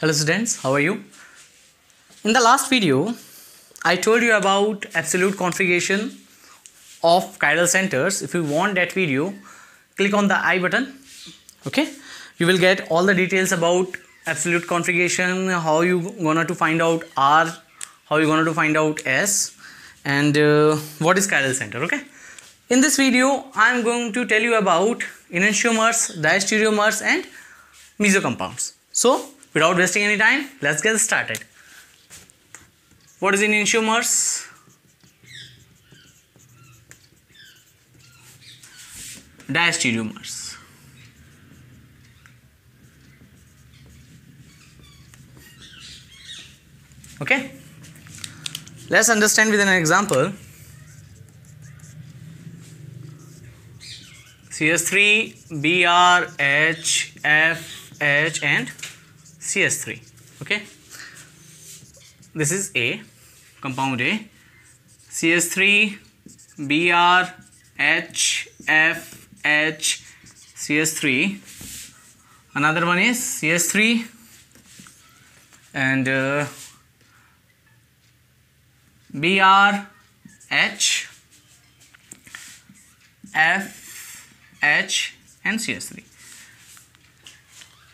Hello students, how are you? In the last video, I told you about absolute configuration of chiral centers. If you want that video, click on the I button. Okay, you will get all the details about absolute configuration, how you gonna to find out R, how you gonna to find out S, and what is chiral center. Okay, in this video, I am going to tell you about enantiomers, diastereomers, and mesocompounds. So, without wasting any time, let's get started. What is enantiomers? Diastereomers. Okay, let's understand with an example. CS3, Br, H, F, H, and CS3. Okay, this is A, compound A. CS3, Br, H, F, H, CS3. Another one is CS3 and Br, H, F, H, and CS3.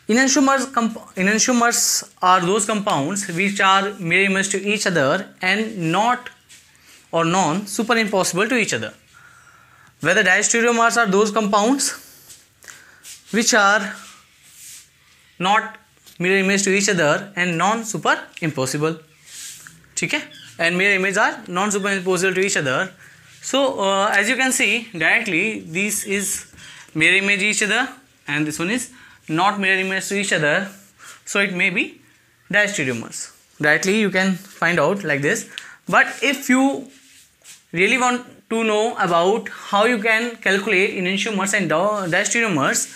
Enantiomers are those compounds which are mirror image to each other and not or non-superimpossible to each other. Whether diastereomers are those compounds which are not mirror image to each other and non-superimpossible. Okay? And mirror image are non-superimpossible to each other. So as you can see directly, this is mirror image each other and this one is not mirror image to each other, so it may be diastereomers. Directly you can find out like this. But if you really want to know about how you can calculate enantiomers and diastereomers,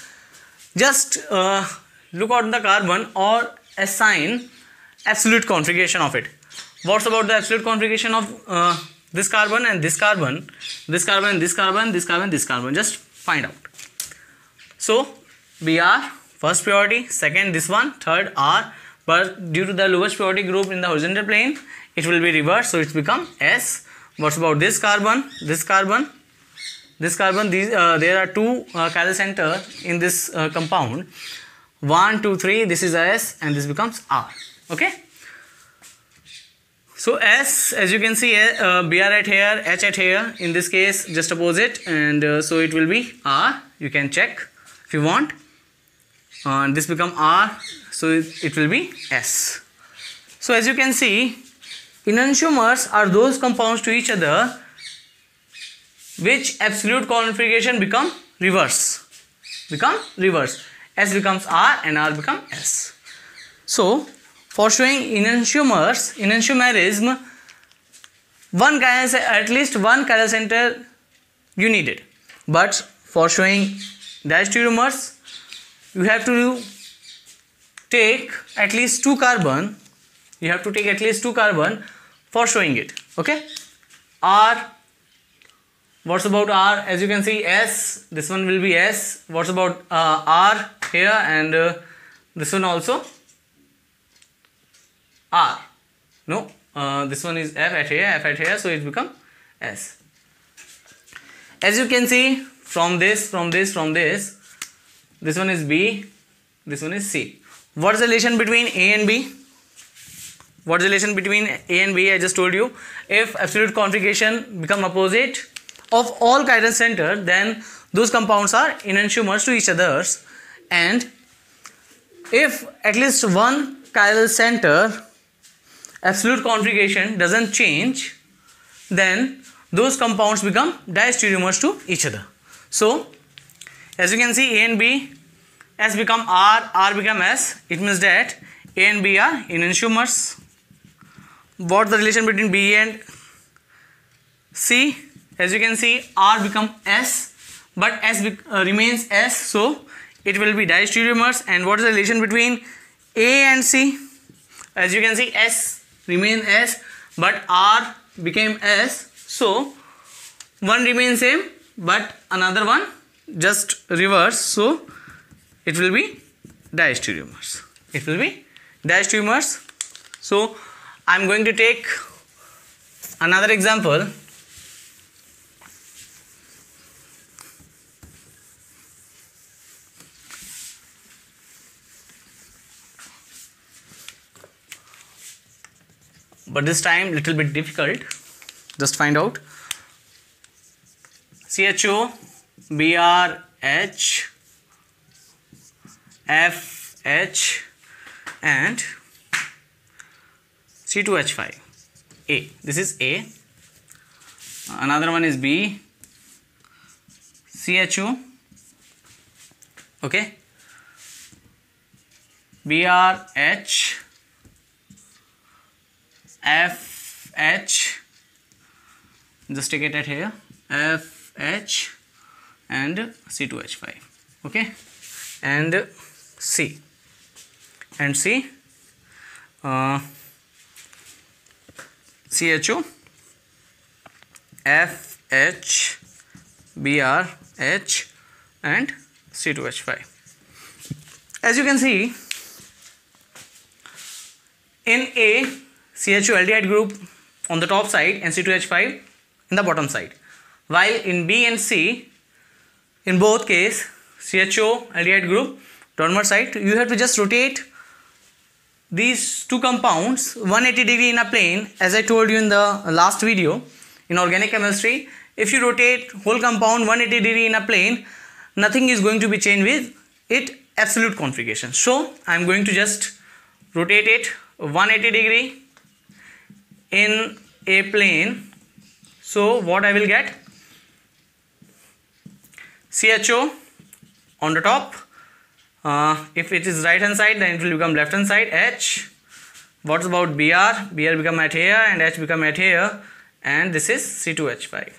just look at the carbon or assign absolute configuration of it. What's about the absolute configuration of this carbon and this carbon, this carbon, this carbon, this carbon, this carbon? Just find out. So Br, first priority, second this one, third R, but due to the lowest priority group in the horizontal plane, it will be reversed, so it's become S. What's about this carbon, this carbon, this carbon? These there are two chiral center in this compound. 1, 2, 3. This is S, and this becomes R. Okay. So S, as you can see, Br at here, H at here. In this case, just opposite, and so it will be R. You can check if you want. This become R, so it will be S. So as you can see, enantiomers are those compounds to each other which absolute configuration become reverse. S becomes R and R become S. So for showing enantiomerism, at least one chiral center you needed. But for showing diastereomers, you have to take at least two carbon. For showing it. Okay. R. What's about R? As you can see, S. This one will be S. What's about R here, and this one also R. No. This one is F at here, so it become S. As you can see from this. This one is B, this one is C. What is the relation between A and B? What is the relation between A and B? I just told you. If absolute configuration become opposite of all chiral center, then those compounds are enantiomers to each other. And if at least one chiral center absolute configuration doesn't change, then those compounds become diastereomers to each other. So as you can see, A and B, S become R, R become S. It means that A and B are enantiomers. What's the relation between B and C? As you can see, R become S, but S remains S, so it will be diastereomers. And what is the relation between A and C? As you can see, S remains S, but R became S, so one remains same, but another one just reverse, so it will be diastereomers. It will be dash tumors. So I'm going to take another example. But this time little bit difficult. Just find out. CHO, BRH, FH and C2H5. A. This is A. Another one is B. CHO. Okay. BRH, FH. Just take it at here. FH and C2H5. Okay. And C. And C. CHO, FH, BRH and C2H5. As you can see, in A, CHO aldehyde group on the top side and C2H5 in the bottom side. While in B and C, in both case, CHO aldehyde group downward side, you have to just rotate these two compounds 180 degree in a plane. As I told you in the last video in organic chemistry, if you rotate whole compound 180 degree in a plane, nothing is going to be changed with it absolute configuration. So I am going to just rotate it 180 degree in a plane. So what I will get? CHO on the top. If it is right hand side, then it will become left hand side. H. What about BR? BR become at here and H become at here, and this is C2H5.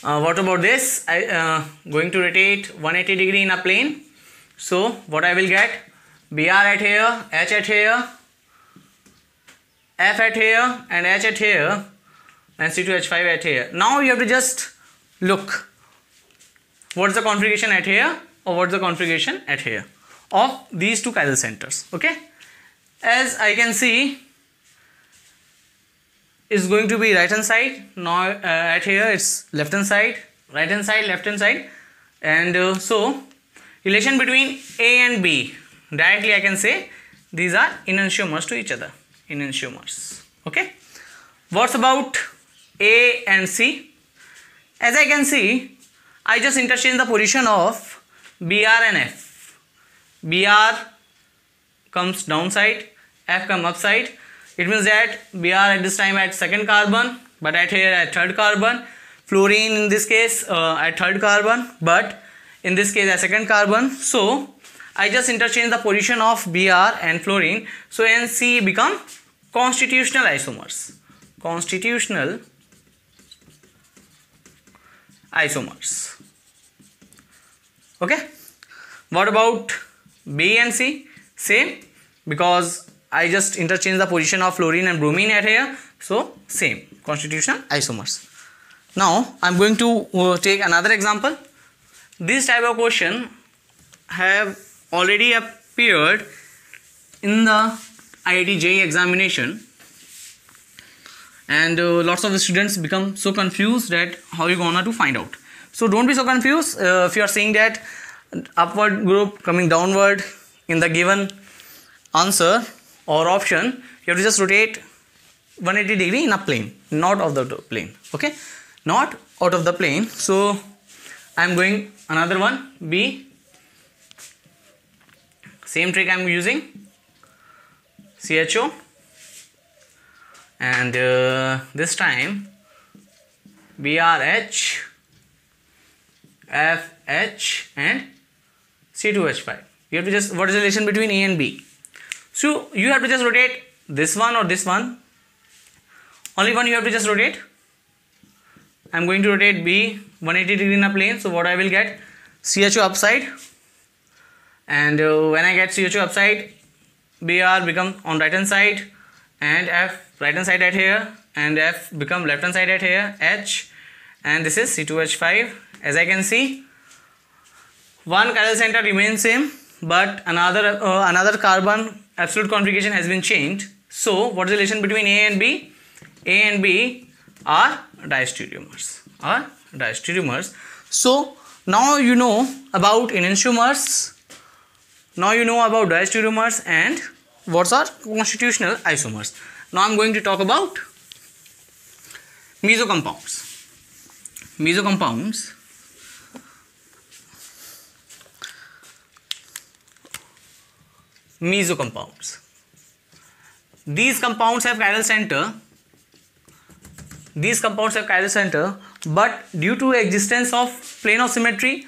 What about this? I going to rotate 180 degree in a plane. So what I will get? BR at here, H at here, F at here and H at here, and C2H5 at here. Now you have to just look what's the configuration at here or what's the configuration at here of these two chiral centers. Okay, as I can see, it's going to be right hand side. Now at here it's left hand side, right hand side, left hand side, and so relation between A and B, directly I can say these are enantiomers to each other. Enantiomers. Okay, what's about A and C? As I can see, I just interchange the position of BR and F. BR comes downside, F comes upside. It means that BR at this time at second carbon, but at here at third carbon. Fluorine in this case at third carbon, but in this case at second carbon. So I just interchange the position of BR and fluorine. So N C become constitutional isomers. Constitutional isomers. Okay. What about B and C? Same, because I just interchange the position of fluorine and bromine at here. So same, constitutional isomers. Now I am going to take another example. This type of question have already appeared in the IIT JEE examination, and lots of the students become so confused that how you gonna to find out. So don't be so confused. If you are seeing that upward group coming downward in the given answer or option, you have to just rotate 180 degree in a plane, not of the plane. Okay, not out of the plane. So I am going another one, B. Same trick I am using, CHO, and this time BRH, FH and C2H5. You have to just, what is the relation between A and B? So you have to just rotate this one or this one. Only one you have to just rotate. I am going to rotate B 180 degree in a plane. So what I will get? CHO upside, and when I get CHO upside, BR become on right hand side and F right hand side at here, and F become left hand side at here, H, and this is C2H5. As I can see, one chiral center remains same, but another carbon absolute configuration has been changed. So what is the relation between A and B? A and B are diastereomers. So now you know about enantiomers. Now you know about diastereomers and what are constitutional isomers. Now I am going to talk about mesocompounds. Mesocompounds. These compounds have chiral center. But due to existence of plane of symmetry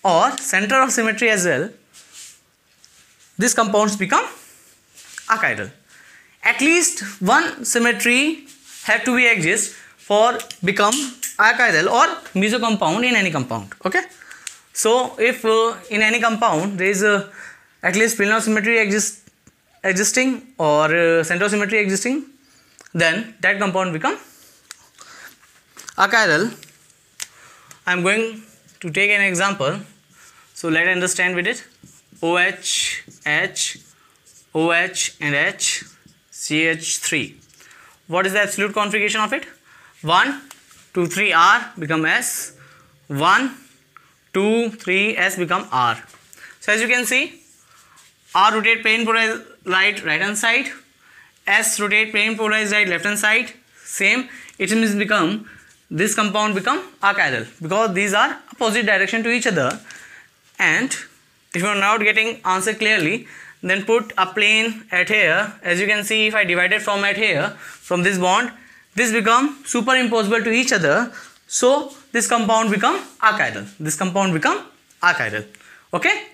or center of symmetry as well, these compounds become achiral. At least one symmetry have to be exist for become achiral or mesocompound in any compound. Okay. So if in any compound there is at least plane of symmetry existing or center of symmetry existing, then that compound become achiral. I am going to take an example. So let us understand with it. OH, H, OH and H, CH3. What is the absolute configuration of it? 1, 2, 3 R become S. 1, 2, 3 S become R. So as you can see, R rotate plane polarized right hand side, S rotate plane polarized right left hand side. Same. It means become this compound become achiral because these are opposite direction to each other. And if you are not getting answer clearly, then put a plane at here. As you can see, if I divided from at here, from this bond, this become superimposable to each other. So this compound become achiral. Okay.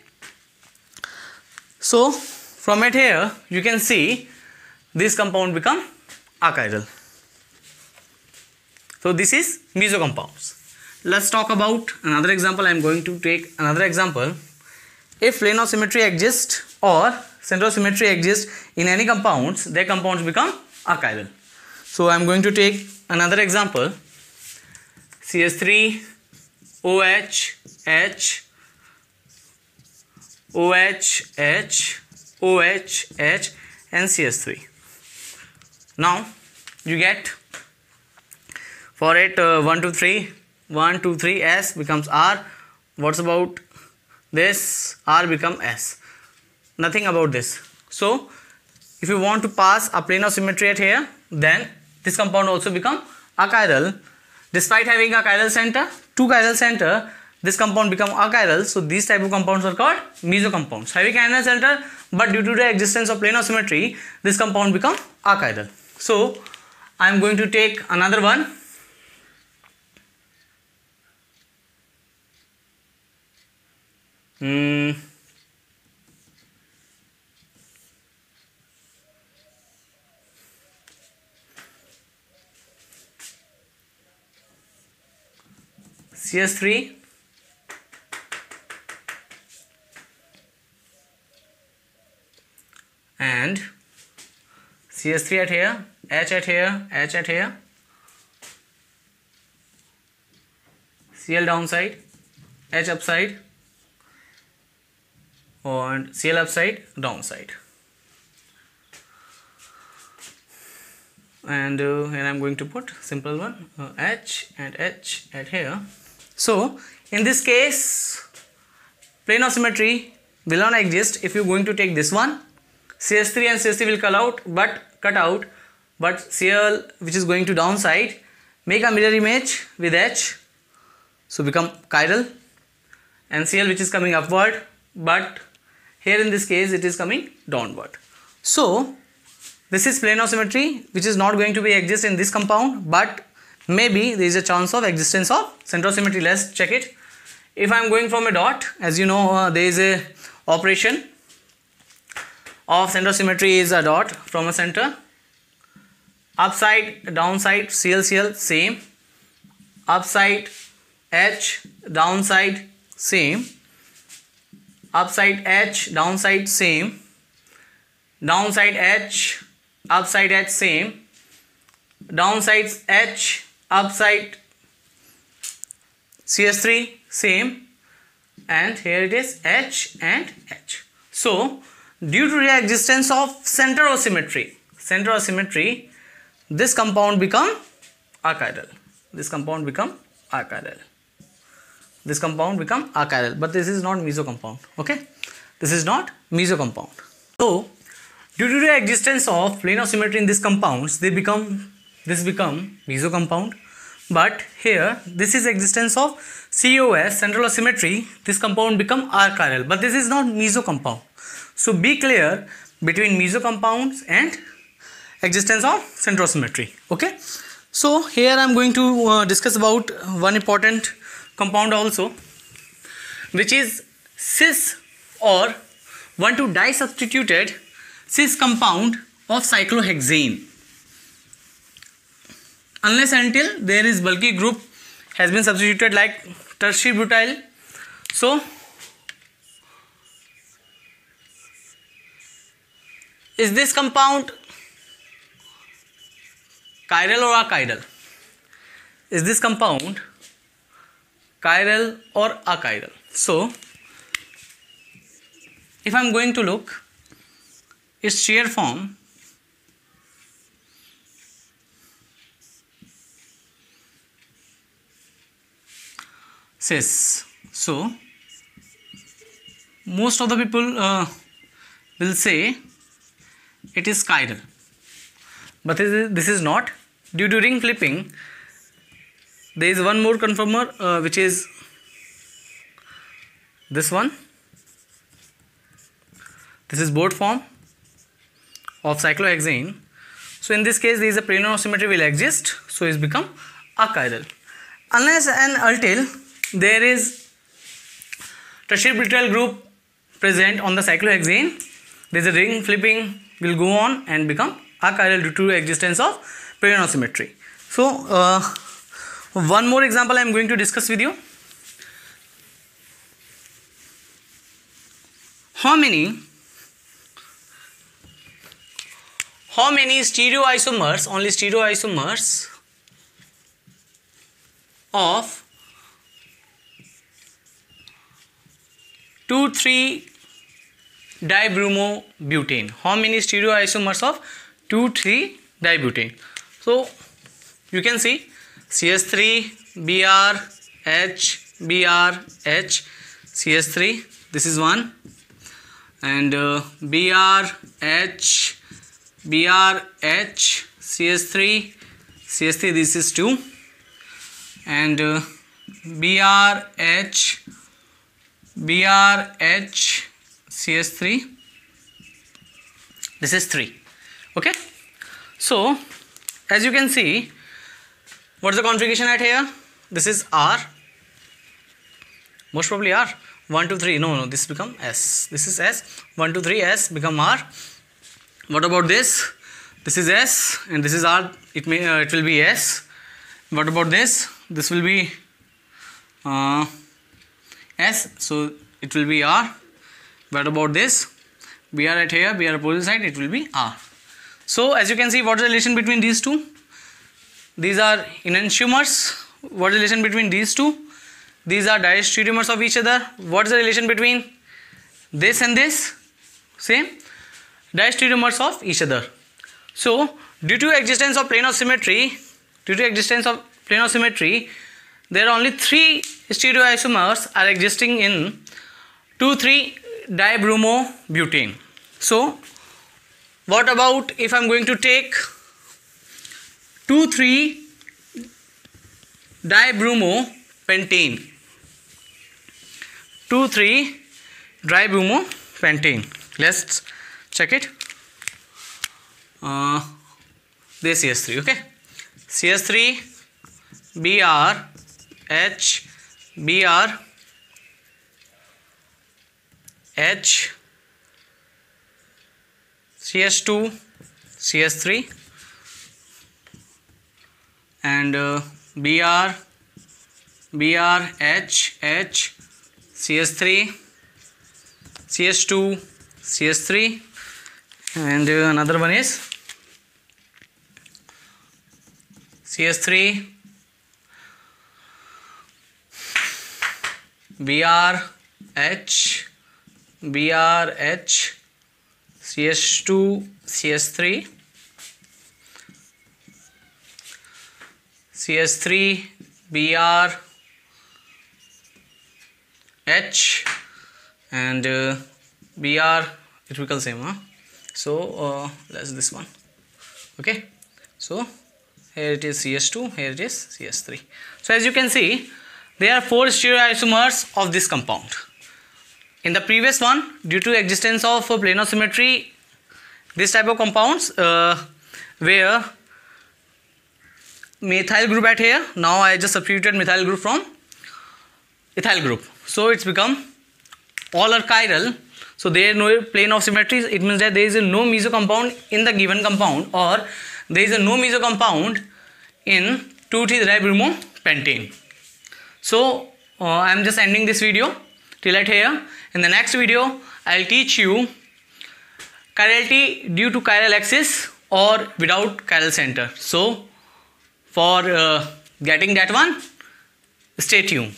So from at here, you can see this compound become achiral. So this is mesocompounds. Let's talk about another example. I am going to take another example. If plane of symmetry exists or center of symmetry exists in any compounds, their compounds become achiral. So I am going to take another example. CH3, OH, H, OH, H, OH, H and CH3. Now you get for it 1, 2, 3 S becomes R. What's about this? R become S. Nothing about this. So if you want to pass a plane of symmetry at here, then this compound also become achiral. Despite having a chiral center, two chiral center, this compound become achiral. So these type of compounds are called mesocompounds. Having chiral center, but due to the existence of plane of symmetry, this compound become achiral. So I am going to take another one. CS3 and CS3 at here, H at here, H at here, Cl downside, H upside and Cl upside, downside. And here I am going to put simple one, H and H at here. So in this case, plane of symmetry will not exist if you are going to take this one. CS3 and CS3 will cut out, but Cl which is going to downside make a mirror image with H, so become chiral, and Cl which is coming upward, but here in this case it is coming downward. So this is plane of symmetry which is not going to be exist in this compound, but maybe there is a chance of existence of center of symmetry. Let's check it. If I am going from a dot, as you know, there is a operation of center of symmetry is a dot from a center. Upside, downside, Cl, same. Upside, H, downside, same. Upside H, downside, same. Downside H, upside H, same. Downside H, upside CS3, same. And here it is H and H. So due to the existence of center of symmetry, this compound become archiral. This compound become archiral. But this is not meso compound. Okay, this is not meso compound. So due to the existence of plane of symmetry in these compounds, this become meso compound. But here this is existence of COS, central of symmetry, this compound become archiral, but this is not meso compound. So be clear between meso compounds and existence of central of symmetry. Okay, so here I am going to discuss about one important compound also, which is cis or 1,2 disubstituted cis compound of cyclohexane. Unless until there is bulky group has been substituted like tertiary butyl. So is this compound chiral or achiral? Is this compound chiral or achiral? So if I am going to look its shear form, cis. So most of the people will say it is chiral, but this is not. Due to ring flipping, there is one more conformer which is this one. This is board form of cyclohexane. So in this case there is a plane of symmetry will exist, so it's become achiral. Unless and until there is tertiary butyl group present on the cyclohexane, there is a ring flipping will go on and become achiral due to existence of plane of symmetry. So one more example I am going to discuss with you. How many stereoisomers, only stereoisomers of 2,3-dibromobutane? How many stereoisomers of 2,3-dibutane? So you can see CS3, Br, H, Br, H, CS3, this is one, and Br, H, Br, H, CS3, CS3, this is 2, and Br, H, CS3, this is 3. Okay, so as you can see, what's the configuration at here? This is R, most probably R, 1, 2, 3, no, this become S, this is S, 1, 2, 3, S become R. What about this? This is S and this is R, it will be S. What about this? This will be S, so it will be R. What about this? Br at here, Br opposite side, it will be R. So as you can see, what is the relation between these two? These are enantiomers. What is the relation between these two? These are diastereomers of each other. What is the relation between this and this? Same, diastereomers of each other. So due to existence of plane of symmetry, there are only 3 stereoisomers are existing in 2,3-dibromobutane. So what about if I am going to take 2,3-dibromopentane? 2,3-dibromopentane. Let's check it. This CS3. Okay, CS3, Br, H, Br, H, CS2, CS3, and Br, H, CS3, CS2, CS3, and another one is CS3, Br, H, BrH CH2 CH3 CH3 BrH and Br, it becomes same, huh? So that's this one. Okay, so here it is CH2, here it is CH3. So as you can see, there are 4 stereoisomers of this compound. In the previous one, due to existence of planar symmetry, this type of compounds where methyl group at here, now I just substituted methyl group from ethyl group, so it's become all are chiral. So there is no plane of symmetry. It means that there is no meso compound in the given compound, or there is no meso compound in 2,3-ribromo-pentane. So I am just ending this video till at here. In the next video, I will teach you chirality due to chiral axis or without chiral center. So for getting that one, stay tuned.